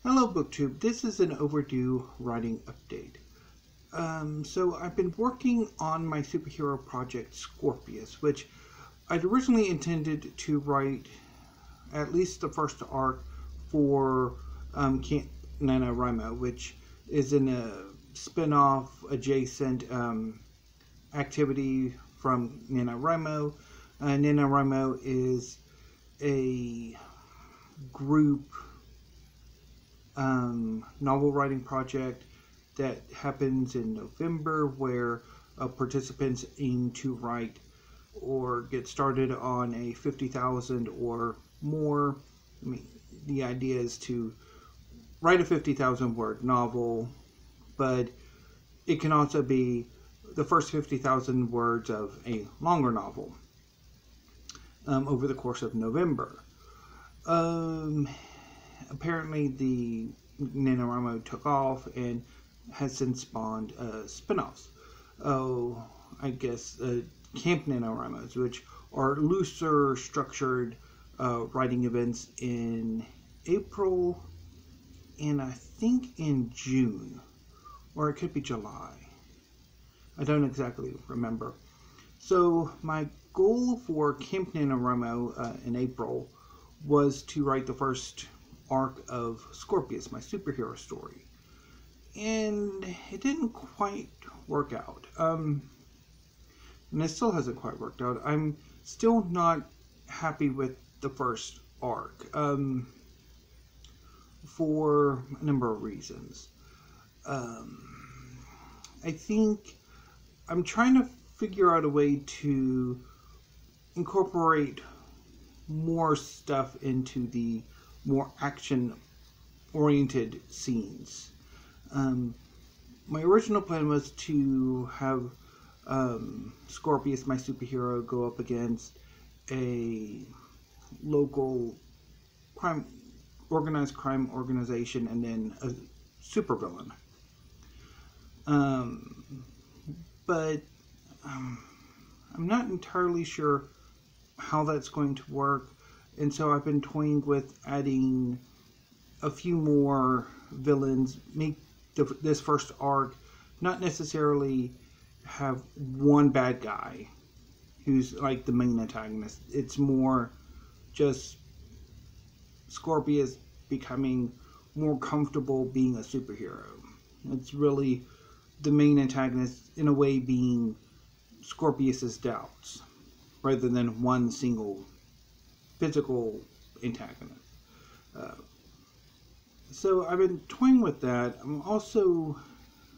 Hello BookTube, this is an overdue writing update. So I've been working on my superhero project Scorpius, which I'd originally intended to write at least the first arc for Camp NaNoWriMo, which is in a spin-off adjacent activity from NaNoWriMo. NaNoWriMo is a group novel writing project that happens in November where participants aim to write or get started on a 50,000 or more. I mean, the idea is to write a 50,000 word novel, but it can also be the first 50,000 words of a longer novel over the course of November. Apparently the NaNoWriMo took off and has since spawned spin-offs. I guess Camp NaNoWriMos, which are looser structured writing events in April and I think in June, or it could be July. I don't exactly remember. So my goal for Camp NaNoWriMo in April was to write the first arc of Scorpius, my superhero story. And it didn't quite work out. And it still hasn't quite worked out. I'm still not happy with the first arc for a number of reasons. I think I'm trying to figure out a way to incorporate more stuff into the more action-oriented scenes. My original plan was to have Scorpius, my superhero, go up against a local organized crime organization and then a supervillain. But I'm not entirely sure how that's going to work. And so I've been toying with adding a few more villains, make this first arc not necessarily have one bad guy who's like the main antagonist. It's more just Scorpius becoming more comfortable being a superhero. It's really the main antagonist in a way being Scorpius's doubts rather than one single physical antagonist. So I've been toying with that. I'm also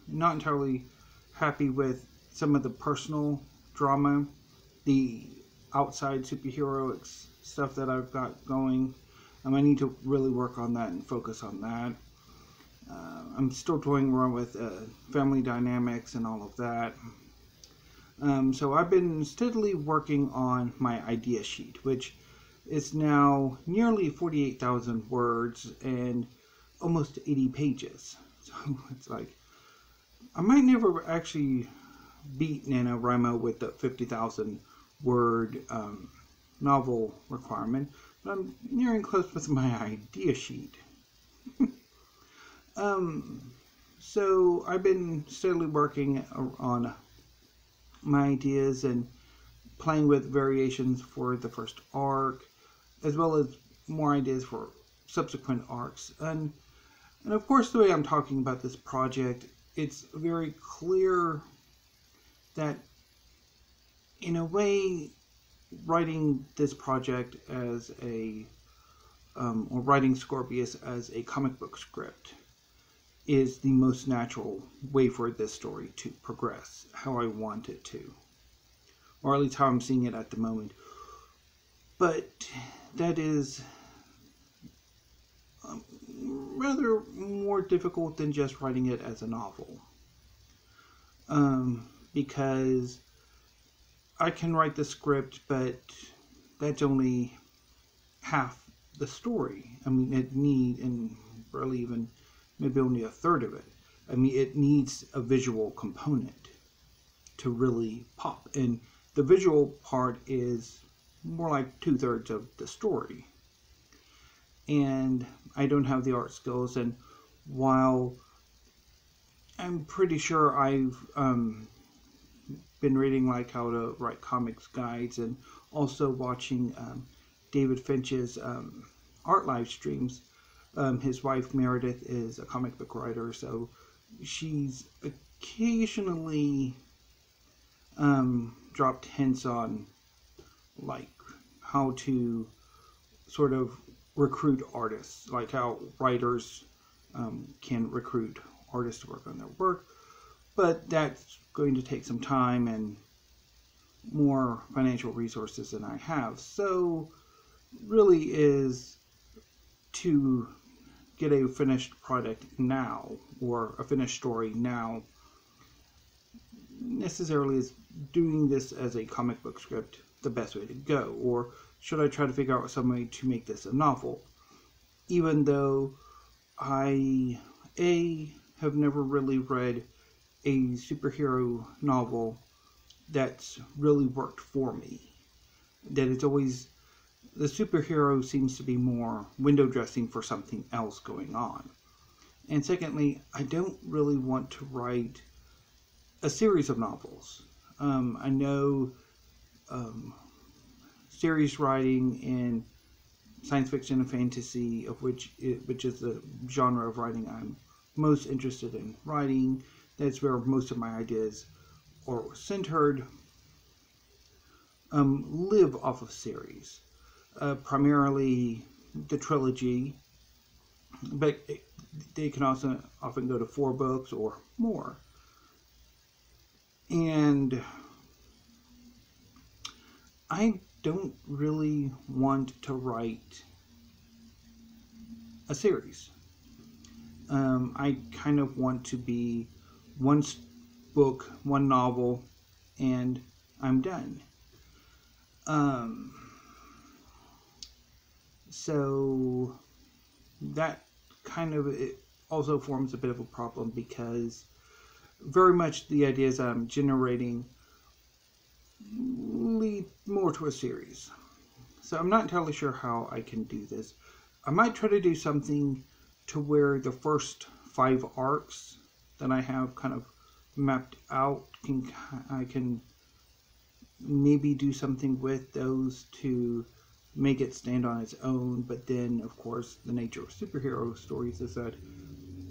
not entirely happy with some of the personal drama, the outside superhero stuff that I've got going. I need to really work on that and focus on that. I'm still toying around with family dynamics and all of that. So I've been steadily working on my idea sheet, which is now nearly 48,000 words and almost 80 pages. So it's like, I might never actually beat NaNoWriMo with the 50,000 word novel requirement, but I'm nearing close with my idea sheet. So I've been steadily working on my ideas and playing with variations for the first arc, as well as more ideas for subsequent arcs. And of course, the way I'm talking about this project, it's very clear that in a way, writing this project as or writing Scorpius as a comic book script is the most natural way for this story to progress, how I want it to, or at least how I'm seeing it at the moment. But that is rather more difficult than just writing it as a novel, because I can write the script, but that's only half the story. I mean, and barely even maybe only a third of it. I mean, it needs a visual component to really pop, and the visual part is more like 2/3 of the story. And I don't have the art skills, and while I'm pretty sure I've been reading like how to write comics guides and also watching David Finch's art live streams. His wife Meredith is a comic book writer, so she's occasionally dropped hints on like how to sort of recruit artists, like how writers can recruit artists to work on their work, but that's going to take some time and more financial resources than I have. So really is to get a finished product now, or a finished story now, necessarily is doing this as a comic book script the best way to go, or should I try to figure out some way to make this a novel, even though I have never really read a superhero novel that's really worked for me. That it's always, the superhero seems to be more window dressing for something else going on. And secondly, I don't really want to write a series of novels. I know series writing in science fiction and fantasy, which is the genre of writing I'm most interested in writing. That's where most of my ideas are centered. Live off of series, primarily the trilogy, but they can also often go to 4 books or more. And I don't really want to write a series. I kind of want to be one book, one novel, and I'm done. So that kind of, it also forms a bit of a problem, because very much the ideas I'm generating lead more to a series. So I'm not entirely sure how I can do this. I might try to do something to where the first 5 arcs that I have kind of mapped out, I can maybe do something with those to make it stand on its own. But then, of course, the nature of superhero stories is that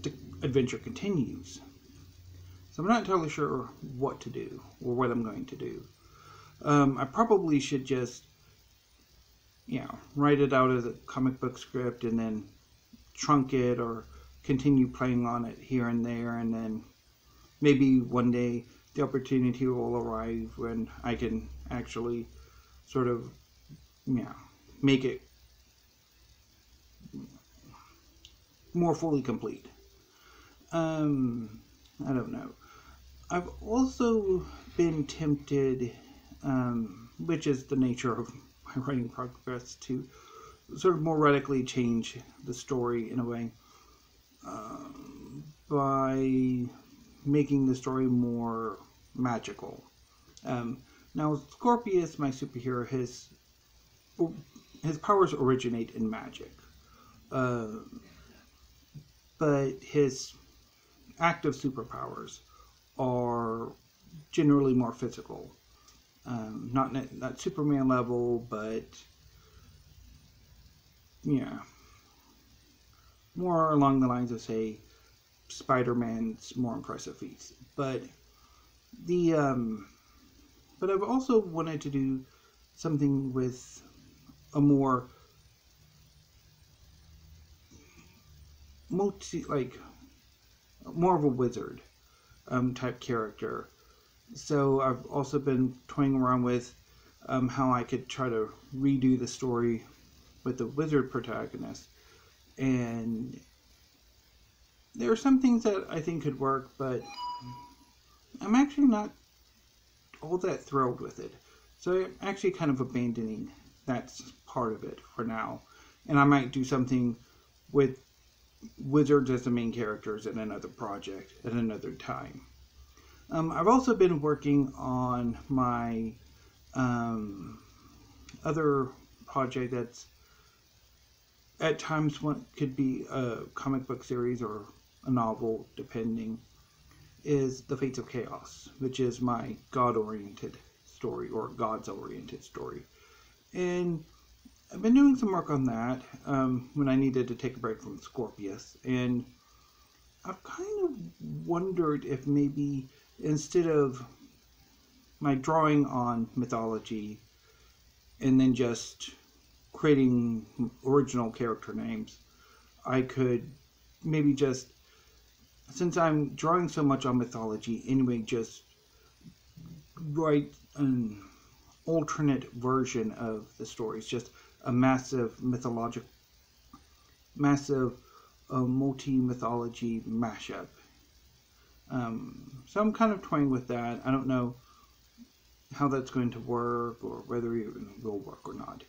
the adventure continues. So I'm not entirely sure what to do or what I'm going to do. I probably should just, write it out as a comic book script and then trunk it or continue playing on it here and there, and then maybe one day the opportunity will arrive when I can actually sort of, make it more fully complete. I don't know. I've also been tempted, which is the nature of my writing progress, to sort of more radically change the story in a way, by making the story more magical. Now, Scorpius, my superhero, his powers originate in magic, but his active superpowers are generally more physical. Not Superman level, but more along the lines of, say, Spider-Man's more impressive feats. But but I've also wanted to do something with a more more of a wizard type character. So I've also been toying around with how I could try to redo the story with the wizard protagonist. And there are some things that I think could work, but I'm actually not all that thrilled with it. So I'm actually kind of abandoning that part of it for now. And I might do something with wizards as the main characters in another project at another time. I've also been working on my other project that's at times one could be a comic book series or a novel, depending, is The Fates of Chaos, which is my God-oriented story, or Gods-oriented story. And I've been doing some work on that when I needed to take a break from Scorpius, and I've kind of wondered if maybe instead of my drawing on mythology and then just creating original character names, I could maybe just, since I'm drawing so much on mythology anyway, just write an alternate version of the stories, just a massive multi-mythology mashup. So I'm kind of toying with that. I don't know how that's going to work or whether it will work or not.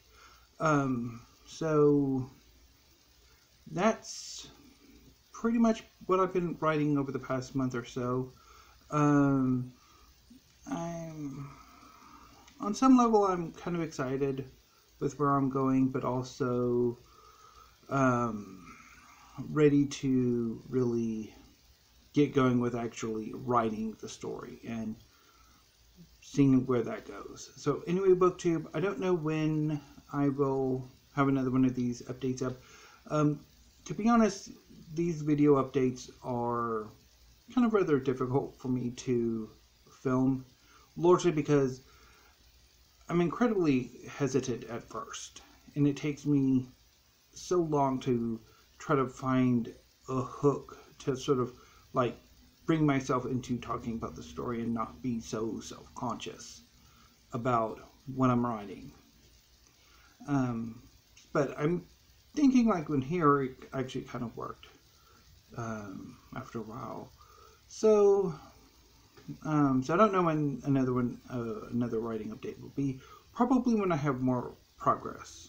So that's pretty much what I've been writing over the past month or so. I'm on some level, I'm kind of excited with where I'm going, but also ready to really get going with actually writing the story and seeing where that goes. So anyway, BookTube, I don't know when I will have another one of these updates up. To be honest, these video updates are kind of rather difficult for me to film, largely because I'm incredibly hesitant at first, and it takes me so long to try to find a hook to sort of like bring myself into talking about the story and not be so self-conscious about what I'm writing. But I'm thinking like when here it actually kind of worked after a while. So I don't know when another writing update will be. Probably when I have more progress,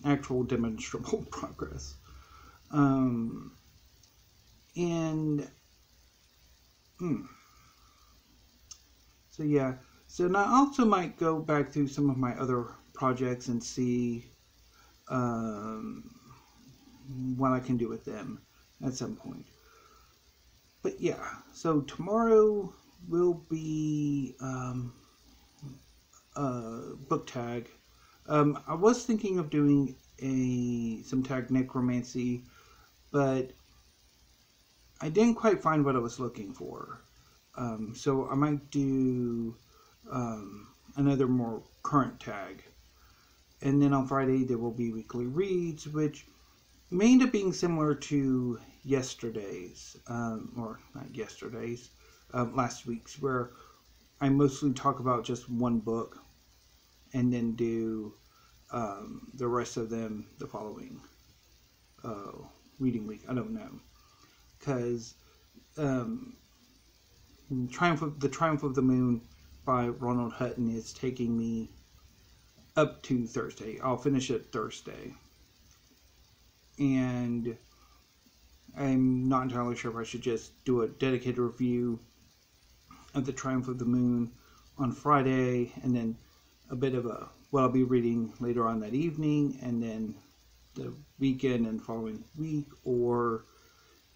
actual demonstrable progress. So yeah. So now I also might go back through some of my other projects and see what I can do with them at some point. But yeah, so tomorrow will be book tag. I was thinking of doing some tag necromancy, but I didn't quite find what I was looking for. So I might do another more current tag. And then on Friday there will be weekly reads, which may end up being similar to yesterday's, or not yesterday's, last week's, where I mostly talk about just one book and then do the rest of them the following reading week. I don't know, because The Triumph of the Moon by Ronald Hutton is taking me up to Thursday. I'll finish it Thursday. And I'm not entirely sure if I should just do a dedicated review of The Triumph of the Moon on Friday, and then a bit of what I'll be reading later on that evening, and then the weekend and following week, or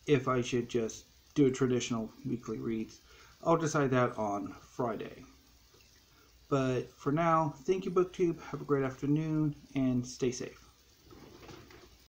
if I should just do a traditional weekly reads. I'll decide that on Friday. But for now, thank you, BookTube. Have a great afternoon, and stay safe.